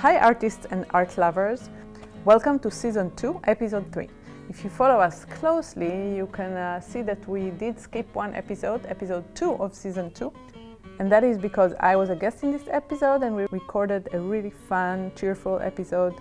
Hi artists and art lovers, welcome to Season 2, Episode 3. If you follow us closely, you can see that we did skip one episode, Episode 2 of Season 2. And that is because I was a guest in this episode and we recorded a really fun, cheerful episode.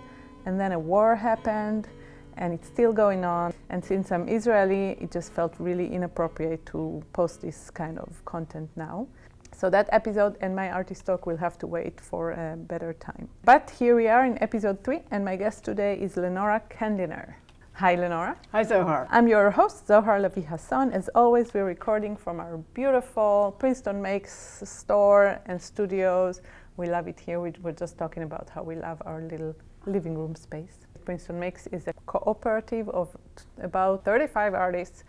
And then a war happened and it's still going on. And since I'm Israeli, it just felt really inappropriate to post this kind of content now. So that episode and my artist talk will have to wait for a better time. But here we are in Episode 3 and my guest today is Lenora Kandiner. Hi Lenora. Hi Zohar. I'm your host, Zohar Lavi-Hasson. As always, we're recording from our beautiful Princeton Makes store and studios. We love it here. We're just talking about how we love our little living room space. Princeton Makes is a cooperative of about 35 artists.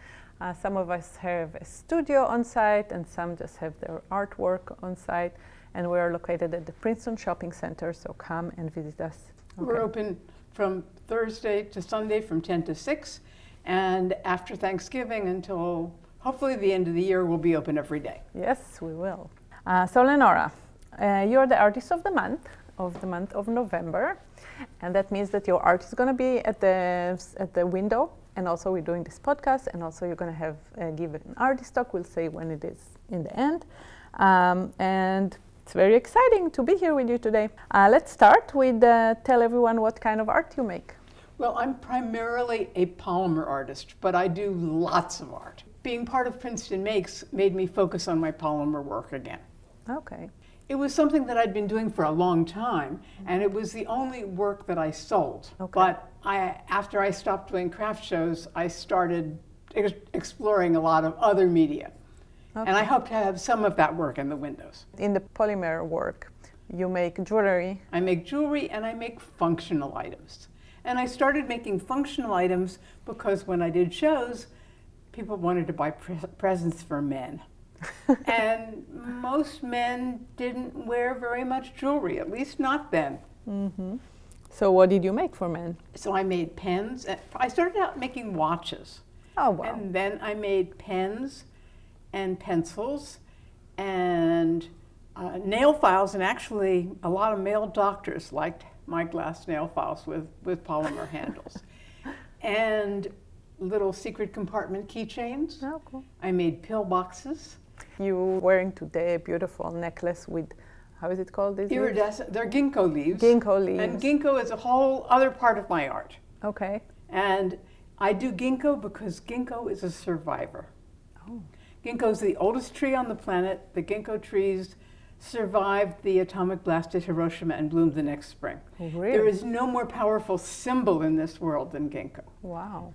Some of us have a studio on site and some just have their artwork on site. And we're located at the Princeton Shopping Center, so come and visit us. Okay. We're open from Thursday to Sunday from 10 to 6. And after Thanksgiving until hopefully the end of the year, we'll be open every day. Yes, we will. So Lenora, you're the artist of the month of November. And that means that your art is going to be at the window. And also we're doing this podcast, and also you're going to have give an artist talk. We'll say when it is in the end. And it's very exciting to be here with you today. Let's start with tell everyone what kind of art you make. Well, I'm primarily a polymer artist, but I do lots of art. Being part of Princeton Makes made me focus on my polymer work again. Okay. It was something that I'd been doing for a long time, and it was the only work that I sold. Okay. But after I stopped doing craft shows, I started exploring a lot of other media. Okay. And I hope to have some of that work in the windows. In the polymer work, you make jewelry. I make jewelry and I make functional items. And I started making functional items because when I did shows, people wanted to buy presents for men. And most men didn't wear very much jewelry, at least not then. Mm-hmm. So what did you make for men? So I made pens. I started out making watches. Oh, wow. And then I made pens and pencils and nail files. And actually, a lot of male doctors liked my glass nail files with polymer handles. And little secret compartment keychains. Oh, cool. I made pill boxes. You're wearing today a beautiful necklace with, how is it called? They're ginkgo leaves. Ginkgo leaves. And ginkgo is a whole other part of my art. Okay. And I do ginkgo because ginkgo is a survivor. Oh. Ginkgo is the oldest tree on the planet. The ginkgo trees survived the atomic blast at Hiroshima and bloomed the next spring. Oh, really? There is no more powerful symbol in this world than ginkgo. Wow.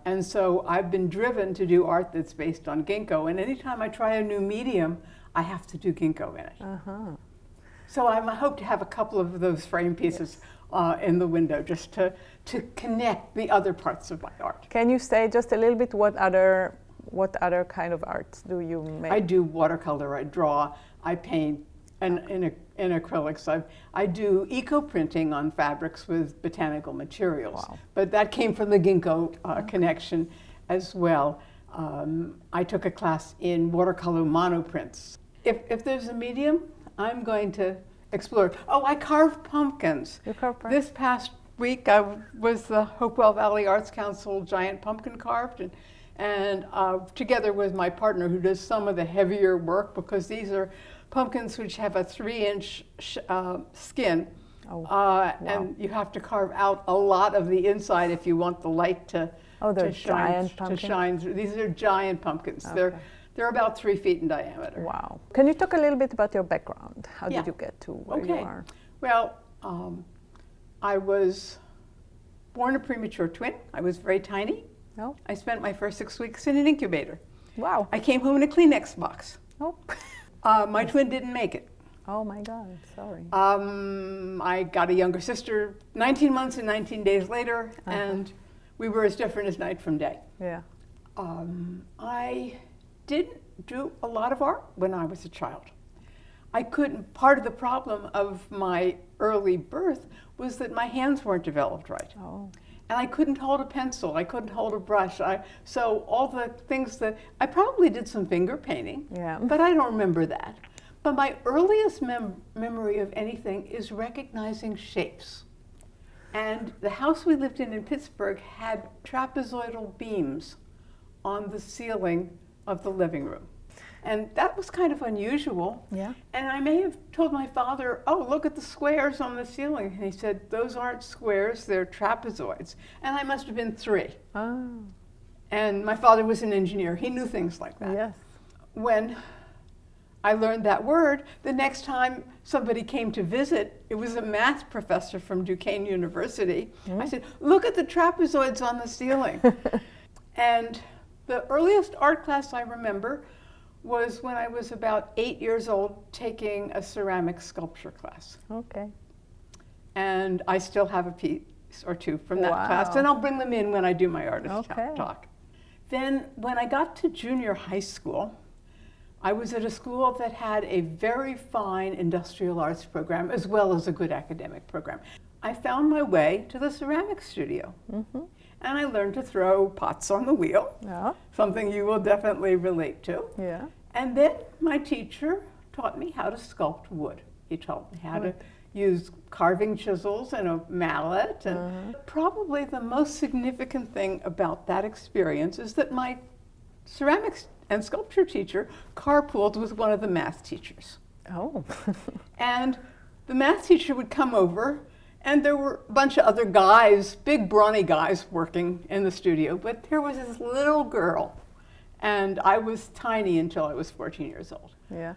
And so I've been driven to do art that's based on ginkgo. And anytime I try a new medium, I have to do ginkgo in it. Uh-huh. So I hope to have a couple of those frame pieces in the window just to connect the other parts of my art. Can you say just a little bit what other kind of arts do you make? I do watercolor, I draw, I paint, and in acrylics. I do eco-printing on fabrics with botanical materials. Wow. But that came from the ginkgo connection as well. I took a class in watercolor monoprints. If there's a medium, I'm going to explore. Oh, I carve pumpkins. You carve pumpkins? This past week, I was the Hopewell Valley Arts Council giant pumpkin carved, and together with my partner who does some of the heavier work, because these are pumpkins which have a 3-inch skin. Oh, wow. And you have to carve out a lot of the inside if you want the light to shine through. These are giant pumpkins. Okay. They're about 3 feet in diameter. Wow. Can you talk a little bit about your background? How did you get to where you are? Well, I was born a premature twin. I was very tiny. Oh. I spent my first 6 weeks in an incubator. Wow. I came home in a Kleenex box. Oh. My twin didn't make it. Oh my God, sorry. I got a younger sister 19 months and 19 days later, and we were as different as night from day. Yeah. I didn't do a lot of art when I was a child. Part of the problem of my early birth was that my hands weren't developed right. Oh. And I couldn't hold a pencil, I couldn't hold a brush. So all the things that, I probably did some finger painting, but I don't remember that. But my earliest memory of anything is recognizing shapes. And the house we lived in Pittsburgh had trapezoidal beams on the ceiling of the living room. And that was kind of unusual. Yeah. And I may have told my father, oh, look at the squares on the ceiling. And he said, those aren't squares, they're trapezoids. And I must have been 3. Oh. And my father was an engineer. He knew things like that. Yes. When I learned that word, the next time somebody came to visit, it was a math professor from Duquesne University. I said, look at the trapezoids on the ceiling. And the earliest art class I remember was when I was about 8 years old taking a ceramic sculpture class. Okay. And I still have a piece or two from that class, and I'll bring them in when I do my artist talk. Then when I got to junior high school, I was at a school that had a very fine industrial arts program as well as a good academic program. I found my way to the ceramics studio. And I learned to throw pots on the wheel, something you will definitely relate to. Yeah. And then my teacher taught me how to sculpt wood. He taught me how to use carving chisels and a mallet. And probably the most significant thing about that experience is that my ceramics and sculpture teacher carpooled with one of the math teachers. Oh. And the math teacher would come over, and there were a bunch of other guys, big brawny guys working in the studio, but there was this little girl, and I was tiny until I was 14 years old. Yeah.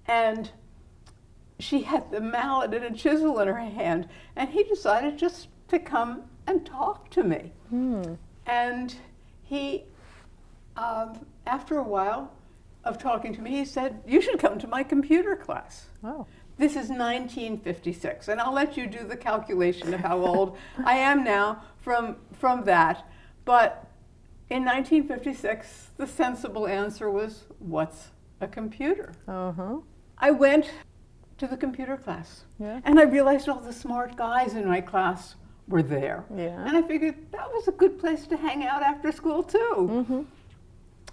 And she had the mallet and a chisel in her hand, and he decided just to come and talk to me. And he, after a while of talking to me, he said, you should come to my computer class. Oh. This is 1956, and I'll let you do the calculation of how old I am now from that. But in 1956, the sensible answer was, what's a computer? I went to the computer class, and I realized all the smart guys in my class were there. And I figured that was a good place to hang out after school too.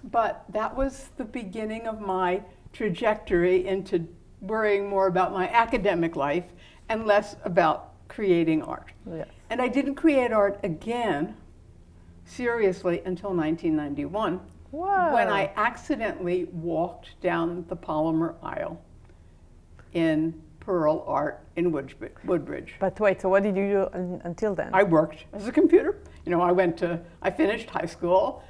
But that was the beginning of my trajectory into worrying more about my academic life and less about creating art. And I didn't create art again seriously until 1991, when I accidentally walked down the polymer aisle in Pearl Art in Woodbridge. But wait, so what did you do until then? I worked as a computer. You know, I finished high school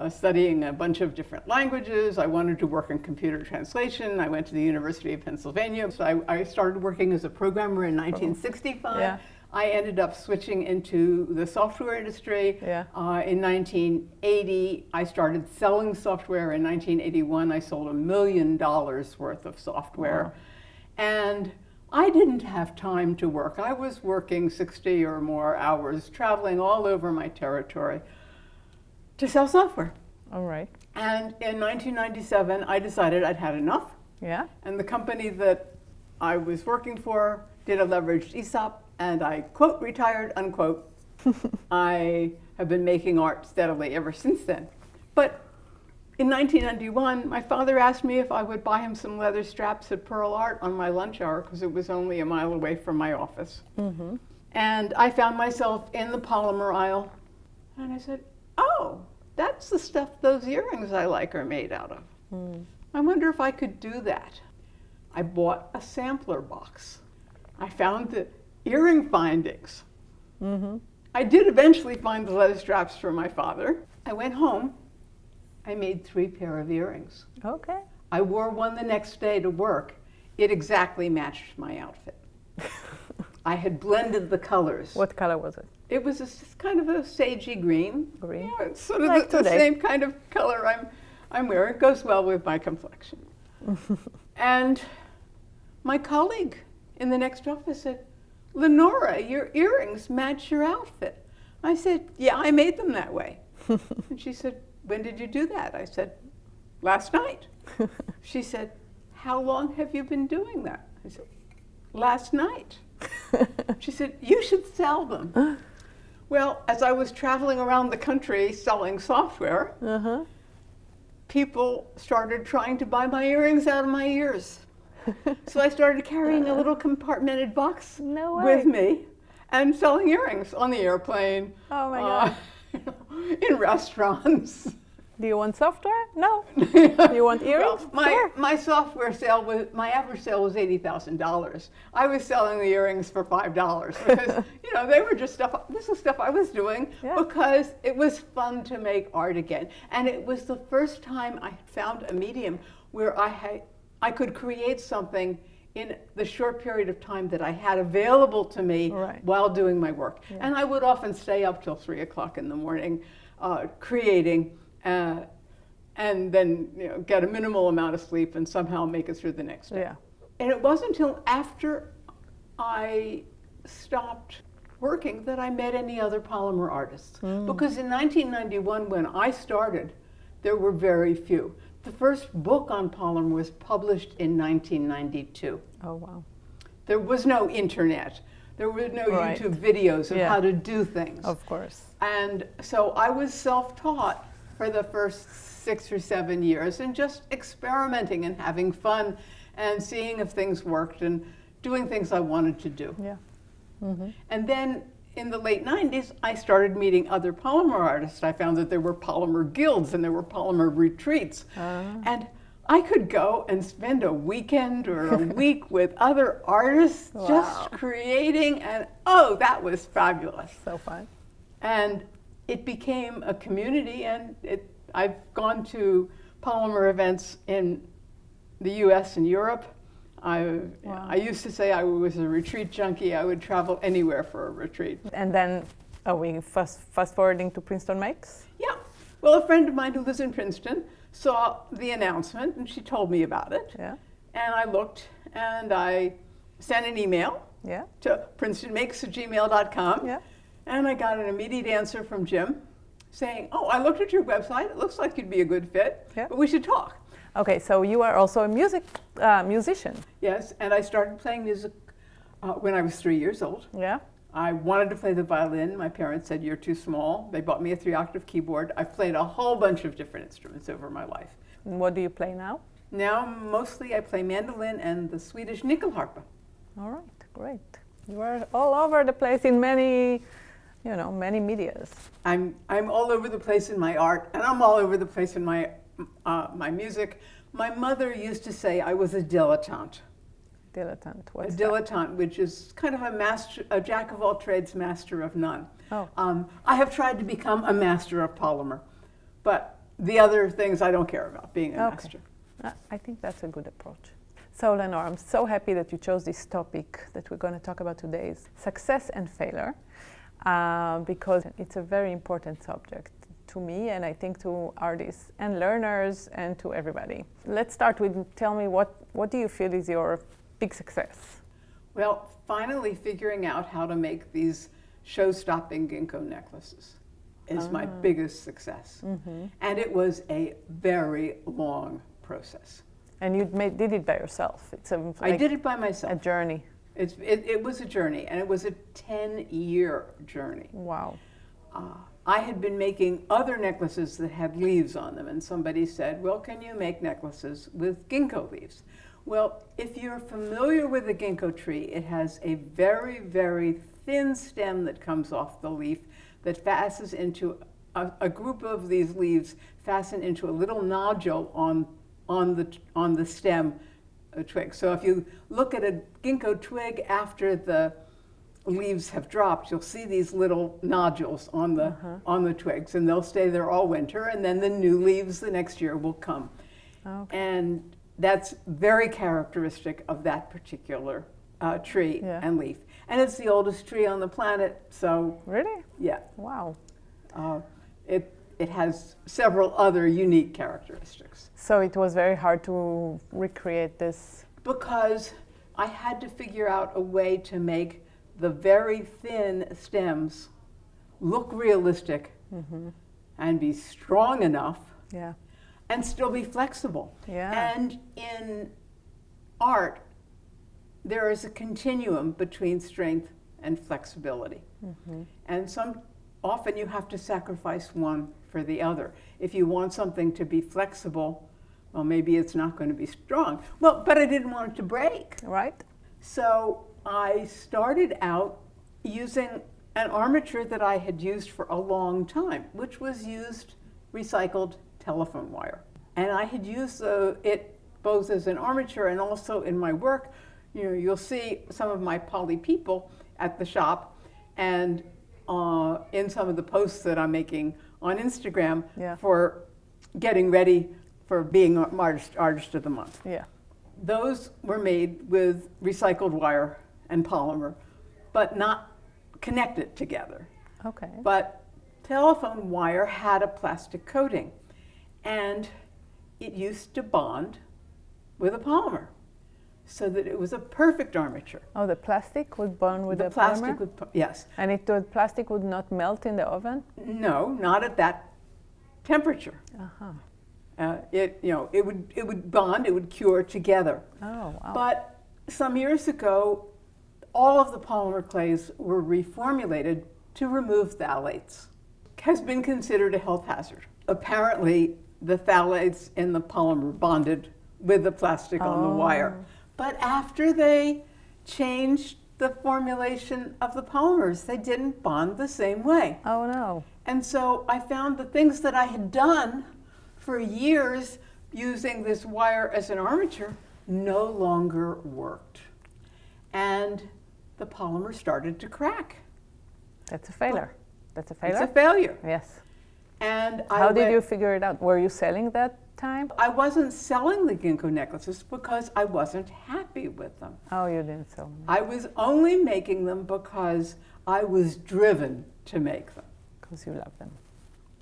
studying a bunch of different languages. I wanted to work in computer translation. I went to the University of Pennsylvania. So I started working as a programmer in 1965. I ended up switching into the software industry. In 1980, I started selling software. In 1981, I sold $1 million worth of software. And I didn't have time to work. I was working 60 or more hours, traveling all over my territory to sell software. All right. And in 1997, I decided I'd had enough. And the company that I was working for did a leveraged ESOP, and I, quote, retired, unquote. I have been making art steadily ever since then. But in 1991, my father asked me if I would buy him some leather straps at Pearl Art on my lunch hour, because it was only a mile away from my office. And I found myself in the polymer aisle, and I said, oh, that's the stuff those earrings I like are made out of. I wonder if I could do that. I bought a sampler box. I found the earring findings. I did eventually find the leather straps for my father. I went home. I made 3 pair of earrings. Okay. I wore one the next day to work. It exactly matched my outfit. I had blended the colors. What color was it? It was kind of a sagey green. Green? Yeah, it's sort of like the same kind of color I'm wearing. It goes well with my complexion. And my colleague in the next office said, Lenora, your earrings match your outfit. I said, yeah, I made them that way. And she said, when did you do that? I said, last night. She said, how long have you been doing that? I said, last night. She said, you should sell them. Well, as I was traveling around the country selling software, people started trying to buy my earrings out of my ears. So I started carrying a little compartmented box with me and selling earrings on the airplane. Oh my God. In restaurants. Do you want software? No. You want earrings? Well, my software sale was, my average sale was $80,000. I was selling the earrings for $5 because, you know, they were just stuff, this is stuff I was doing because it was fun to make art again. And it was the first time I found a medium where I could create something in the short period of time that I had available to me while doing my work. Yeah. And I would often stay up till 3 o'clock in the morning creating, and then get a minimal amount of sleep and somehow make it through the next day. Yeah. And it wasn't until after I stopped working that I met any other polymer artists. Because in 1991, when I started, there were very few. The first book on polymer was published in 1992. Oh, wow. There was no internet. There were no YouTube videos of how to do things. Of course. And so I was self-taught for the first 6 or 7 years and just experimenting and having fun and seeing if things worked and doing things I wanted to do. Yeah. And then in the late 90s, I started meeting other polymer artists. I found that there were polymer guilds and there were polymer retreats. And I could go and spend a weekend or a week with other artists just creating, and oh, that was fabulous. So fun. And it became a community, and I've gone to polymer events in the US and Europe. I used to say I was a retreat junkie. I would travel anywhere for a retreat. And then, are we fast forwarding to Princeton Makes? Yeah. Well, a friend of mine who lives in Princeton saw the announcement, and she told me about it. Yeah. And I looked, and I sent an email to princetonmakes@gmail.com. Yeah. And I got an immediate answer from Jim saying, oh, I looked at your website. It looks like you'd be a good fit, but we should talk. Okay, so you are also a musician. Yes, and I started playing music when I was 3 years old. Yeah. I wanted to play the violin. My parents said, you're too small. They bought me a 3-octave keyboard. I've played a whole bunch of different instruments over my life. And what do you play now? Now, mostly I play mandolin and the Swedish nyckelharpa. All right, great. You are all over the place in many, many medias. I'm all over the place in my art, and I'm all over the place in my my music. My mother used to say I was a dilettante. Dilettante, what's that? A dilettante, which is kind of a jack of all trades, master of none. Oh. I have tried to become a master of polymer, but the other things I don't care about being a master. I think that's a good approach. So Lenora, I'm so happy that you chose this topic that we're going to talk about today, is success and failure, because it's a very important subject to me, and I think to artists and learners and to everybody. Let's start with, tell me what do you feel is your big success? Well, finally figuring out how to make these show-stopping ginkgo necklaces is my biggest success. And it was a very long process. And you did it by yourself? I did it by myself. A journey. It was a journey, and it was a 10-year journey. Wow. I had been making other necklaces that had leaves on them, and somebody said, well, can you make necklaces with ginkgo leaves? Well, if you're familiar with the ginkgo tree, it has a very, very thin stem that comes off the leaf that fastens into a group of these leaves fasten into a little nodule on the stem twig. So if you look at a ginkgo twig after the leaves have dropped, you'll see these little nodules on the twigs, and they'll stay there all winter, and then the new leaves the next year will come. Okay. And that's very characteristic of that particular tree and leaf. And it's the oldest tree on the planet, so... Really? Yeah. Wow. It has several other unique characteristics. So it was very hard to recreate this? Because I had to figure out a way to make the very thin stems look realistic and be strong enough and still be flexible. Yeah. And in art, there is a continuum between strength and flexibility. And often you have to sacrifice one for the other. If you want something to be flexible, well, maybe it's not going to be strong. Well, but I didn't want it to break. Right. So I started out using an armature that I had used for a long time, which was used recycled telephone wire. And I had used it both as an armature and also in my work. You know, you'll see some of my poly people at the shop, and in some of the posts that I'm making on Instagram for getting ready for being Artist of the Month. Yeah. Those were made with recycled wire and polymer, but not connected together. Okay. But telephone wire had a plastic coating, and it used to bond with a polymer, so that it was a perfect armature. Oh, the plastic would bond with the plastic polymer? Yes. And the plastic would not melt in the oven? No, not at that temperature. It would bond, it would cure together. Oh, wow. But some years ago, all of the polymer clays were reformulated to remove phthalates. Has been considered a health hazard. Apparently, the phthalates in the polymer bonded with the plastic on the wire. But after they changed the formulation of the polymers, they didn't bond the same way. Oh, no. And so I found the things that I had done for years using this wire as an armature no longer worked. And the polymer started to crack. That's a failure. That's a failure? It's a failure. Yes. And How did you figure it out? Were you selling that time? I wasn't selling the ginkgo necklaces because I wasn't happy with them. Oh, you didn't sell them. I was only making them because I was driven to make them. Because you love them.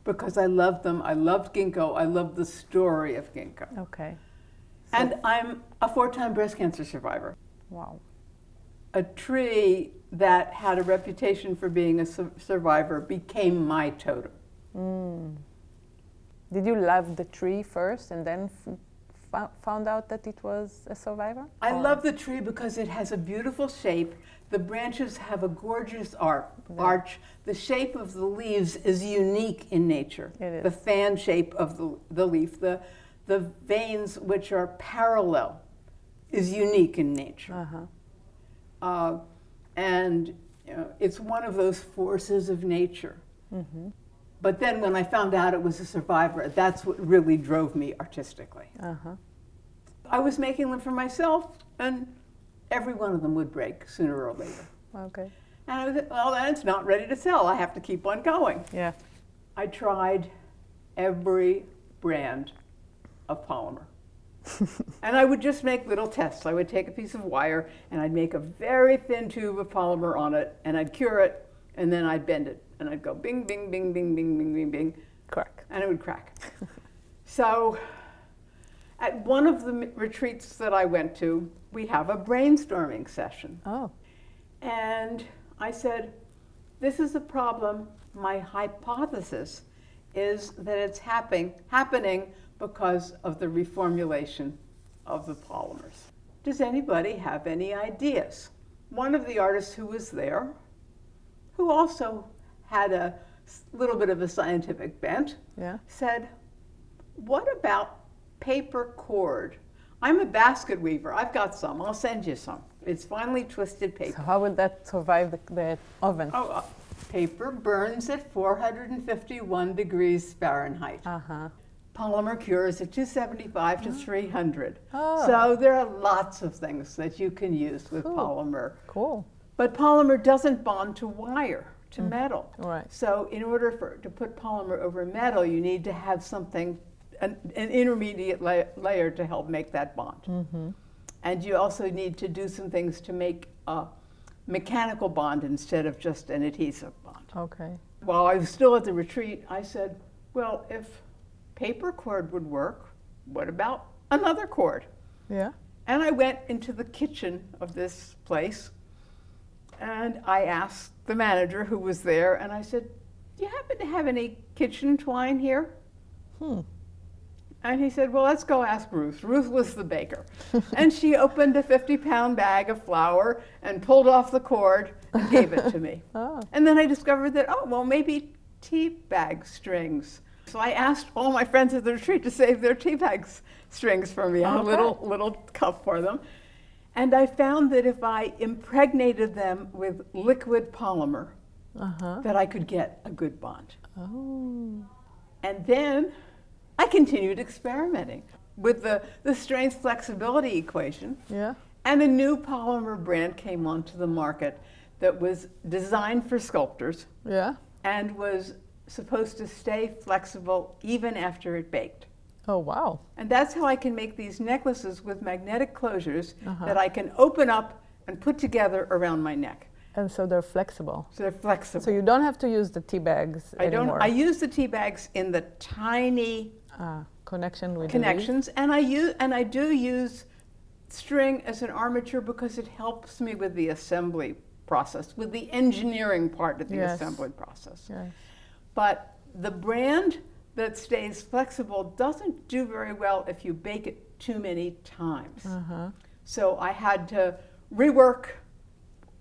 Because I loved them. I loved ginkgo. I loved the story of ginkgo. Okay. And I'm a 4-time breast cancer survivor. Wow. A tree that had a reputation for being a survivor became my totem. Did you love the tree first and then found out that it was a survivor? I love the tree because it has a beautiful shape. The branches have a gorgeous arch. The shape of the leaves is unique in nature. It is. The fan shape of the leaf, the veins which are parallel is unique in nature. And it's one of those forces of nature. But then when I found out it was a survivor, that's what really drove me artistically. I was making them for myself, and every one of them would break sooner or later. Okay. And I was, well, then it's not ready to sell. I have to keep on going. Yeah. I tried every brand of polymer. And I would just make little tests. I would take a piece of wire, and I'd make a very thin tube of polymer on it, and I'd cure it, and then I'd bend it. And I'd go bing, bing, bing, bing, bing, bing, bing, bing. Crack. And it would crack. So at one of the retreats that I went to, we have a brainstorming session. Oh. And I said, this is a problem. My hypothesis is that it's happening because of the reformulation of the polymers. Does anybody have any ideas? One of the artists who was there, who also had a little bit of a scientific bent, said, what about paper cord? I'm a basket weaver. I've got some. I'll send you some. It's finely twisted paper. So how would that survive the oven? Oh, paper burns at 451 degrees Fahrenheit. Polymer cures at 275 to 300. So there are lots of things that you can use with polymer. Cool. But polymer doesn't bond to wire, to metal. Right. So in order to put polymer over metal, you need to have something, an intermediate layer to help make that bond. And you also need to do some things to make a mechanical bond instead of just an adhesive bond. Okay. While I was still at the retreat, I said, well, if paper cord would work, what about another cord? Yeah. And I went into the kitchen of this place, and I asked the manager who was there, and I said, do you happen to have any kitchen twine here? And he said, well, let's go ask Ruth. Ruth was the baker. And she opened a 50-pound bag of flour and pulled off the cord and gave it to me. And then I discovered that, oh, well, maybe tea bag strings So I asked all my friends at the retreat to save their tea bags strings for me. I had a little cup for them. And I found that if I impregnated them with liquid polymer, that I could get a good bond. Oh. And then I continued experimenting with the strength flexibility equation. Yeah. And a new polymer brand came onto the market that was designed for sculptors. Yeah. And was supposed to stay flexible even after it baked. Oh, wow. And that's how I can make these necklaces with magnetic closures that I can open up and put together around my neck. And so they're flexible. So they're flexible. So you don't have to use the tea bags anymore. I use the tea bags in the tiny connections, and I do use string as an armature because it helps me with the assembly process, with the engineering part of the assembly process. Yes. But the brand that stays flexible doesn't do very well if you bake it too many times. So I had to work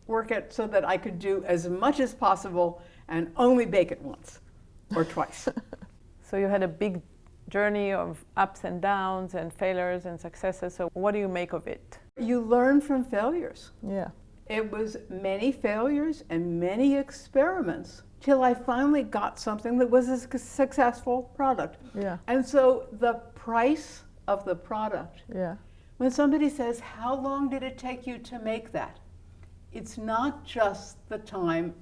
it so that I could do as much as possible and only bake it once or twice. So you had a big journey of ups and downs and failures and successes. So what do you make of it? You learn from failures. Yeah. It was many failures and many experiments till I finally got something that was a successful product. Yeah. And so the price of the product, Yeah. when somebody says, how long did it take you to make that? It's not just the time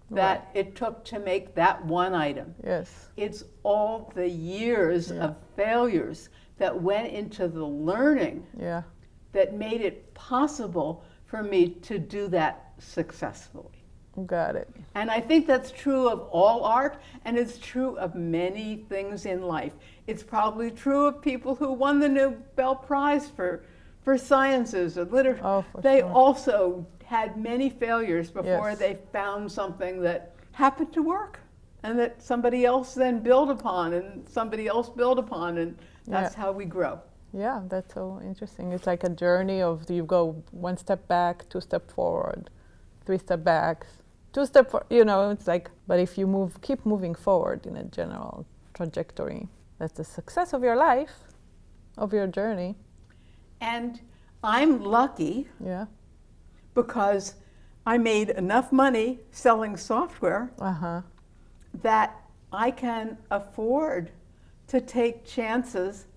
that it took to make that one item. Yes. It's all the years of failures that went into the learning that made it possible for me to do that successfully. Got it. And I think that's true of all art, and it's true of many things in life. It's probably true of people who won the Nobel Prize for sciences or literature. Oh, for they sure. also had many failures before they found something that happened to work and that somebody else then built upon and somebody else built upon, and that's how we grow. Yeah, that's so interesting. It's like a journey of you go one step back, 2 steps forward, 3 steps back, 2 steps forward, it's like, but if you keep moving forward in a general trajectory, that's the success of your life, of your journey. And I'm lucky Yeah. because I made enough money selling software that I can afford to take chances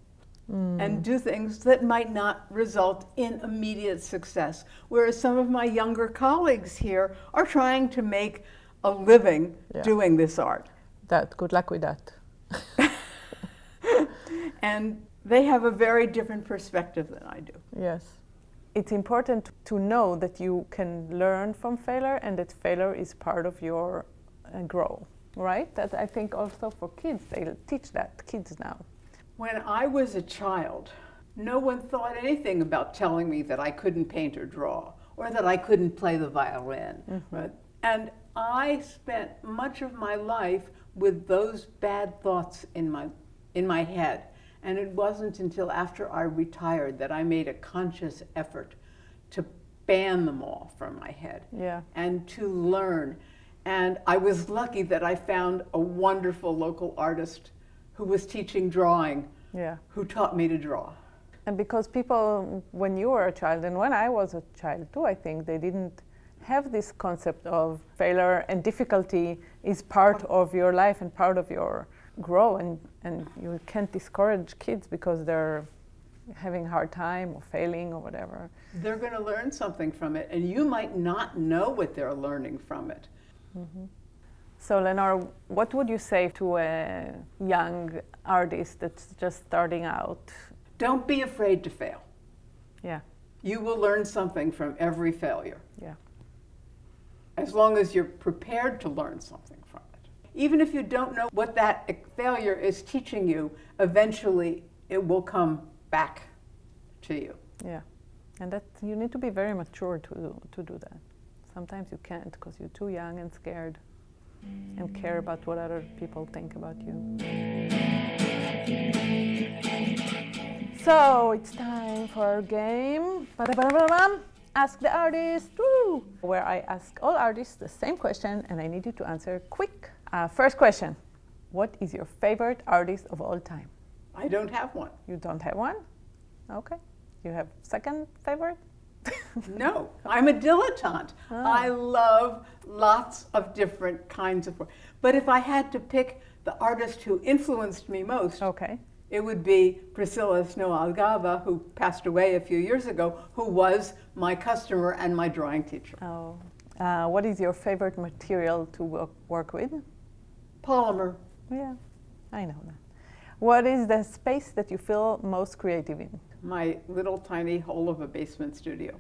and do things that might not result in immediate success. Whereas some of my younger colleagues here are trying to make a living doing this art. Good luck with that. And they have a very different perspective than I do. Yes. It's important to know that you can learn from failure and that failure is part of your growth, right? That I think also for kids, they teach that kids now. When I was a child, no one thought anything about telling me that I couldn't paint or draw or that I couldn't play the violin. Right? And I spent much of my life with those bad thoughts in my head. And it wasn't until after I retired that I made a conscious effort to ban them all from my head and to learn. And I was lucky that I found a wonderful local artist who was teaching drawing, who taught me to draw. And because people, when you were a child, and when I was a child too, I think they didn't have this concept of failure and difficulty is part of your life and part of your growth, and you can't discourage kids because they're having a hard time or failing or whatever. They're going to learn something from it, and you might not know what they're learning from it. So Lenora, what would you say to a young artist that's just starting out? Don't be afraid to fail. Yeah. You will learn something from every failure. Yeah. As long as you're prepared to learn something from it. Even if you don't know what that failure is teaching you, eventually it will come back to you. Yeah. And that you need to be very mature to do that. Sometimes you can't because you're too young and scared and care about what other people think about you. So it's time for our game. Ask the artist, woo! Where I ask all artists the same question and I need you to answer quick. First question, What is your favorite artist of all time? I don't have one. You don't have one? Okay. You have second favorite? No, I'm a dilettante. Oh. I love lots of different kinds of work. But if I had to pick the artist who influenced me most, Okay. it would be Priscilla Snow-Algava, who passed away a few years ago, who was my customer and my drawing teacher. Oh. What is your favorite material to work with? Polymer. Yeah, I know that. What is the space that you feel most creative in? My little tiny hole of a basement studio.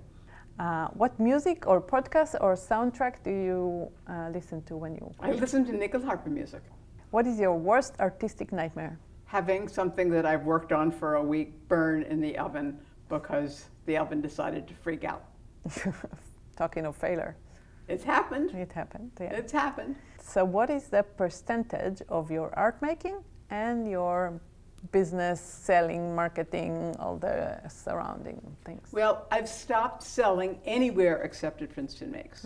What music or podcast or soundtrack do you listen to when you I listen to nickel harper music. What is your worst artistic nightmare? Having something that I've worked on for a week burn in the oven because the oven decided to freak out. Talking of failure. It's happened. It happened, yeah. It's happened. So what is the percentage of your art making and your business, selling, marketing, all the surrounding things? Well, I've stopped selling anywhere except at Princeton Makes.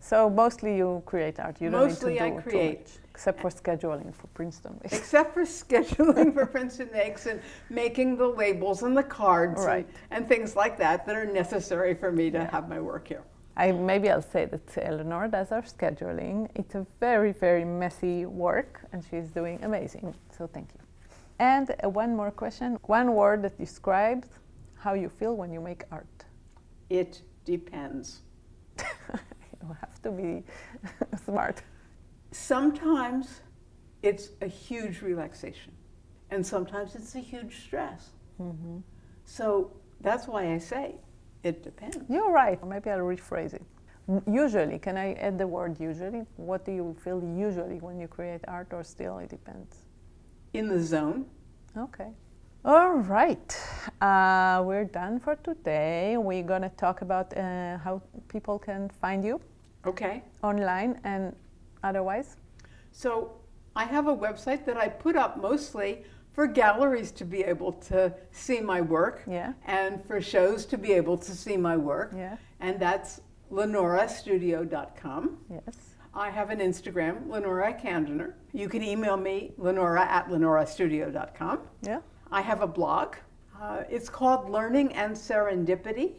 So mostly you create art. You don't Mostly need to I do create. too much, except for scheduling for Princeton Makes. Except for scheduling for Princeton Makes and making the labels and the cards Right. and things like that that are necessary for me to have my work here. Maybe I'll say that Lenora does our scheduling. It's a very, very messy work, and she's doing amazing. So thank you. And one more question. One word that describes how you feel when you make art. It depends. You have to be smart. Sometimes it's a huge relaxation, and sometimes it's a huge stress. So that's why I say it depends. You're right. Maybe I'll rephrase it. Usually, can I add the word usually? What do you feel usually when you create art, or still it depends? In the zone. Okay. All right. We're done for today. We're going to talk about how people can find you Okay. online and otherwise. So I have a website that I put up mostly for galleries to be able to see my work, Yeah. and for shows to be able to see my work. Yeah. And that's lenorastudio.com. Yes. I have an Instagram, Lenora Kandiner. You can email me, lenora@lenorastudio.com. Yeah. I have a blog. It's called Learning and Serendipity,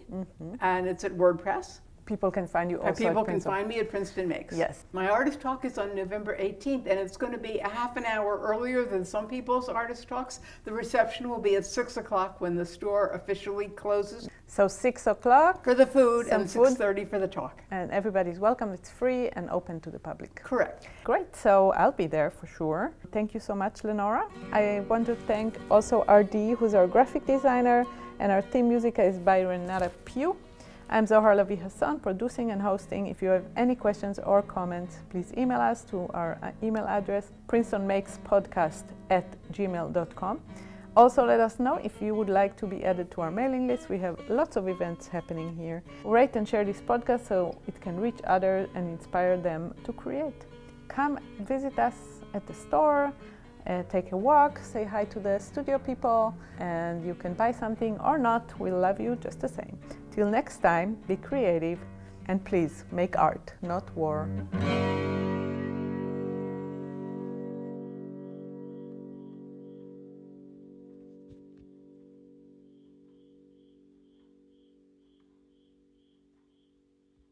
and it's at WordPress. People can find you also And people at can Princeton. find me at Princeton Makes. Yes. My artist talk is on November 18th, and it's going to be a half an hour earlier than some people's artist talks. The reception will be at 6 o'clock when the store officially closes So 6 o'clock, for the food Some and food. 6:30 for the talk. and everybody's welcome. It's free and open to the public. Correct. Great, so I'll be there for sure. Thank you so much, Lenora. I want to thank also RD, who's our graphic designer, and our theme music is by Renata Pugh. I'm Zohar Lavi-Hasson, producing and hosting. If you have any questions or comments, please email us to our email address, princetonmakespodcast@gmail.com. Also, let us know if you would like to be added to our mailing list. We have lots of events happening here. Rate and share this podcast so it can reach others and inspire them to create. Come visit us at the store, take a walk, say hi to the studio people, and you can buy something or not. We'll love you just the same. Till next time, be creative and please make art, not war.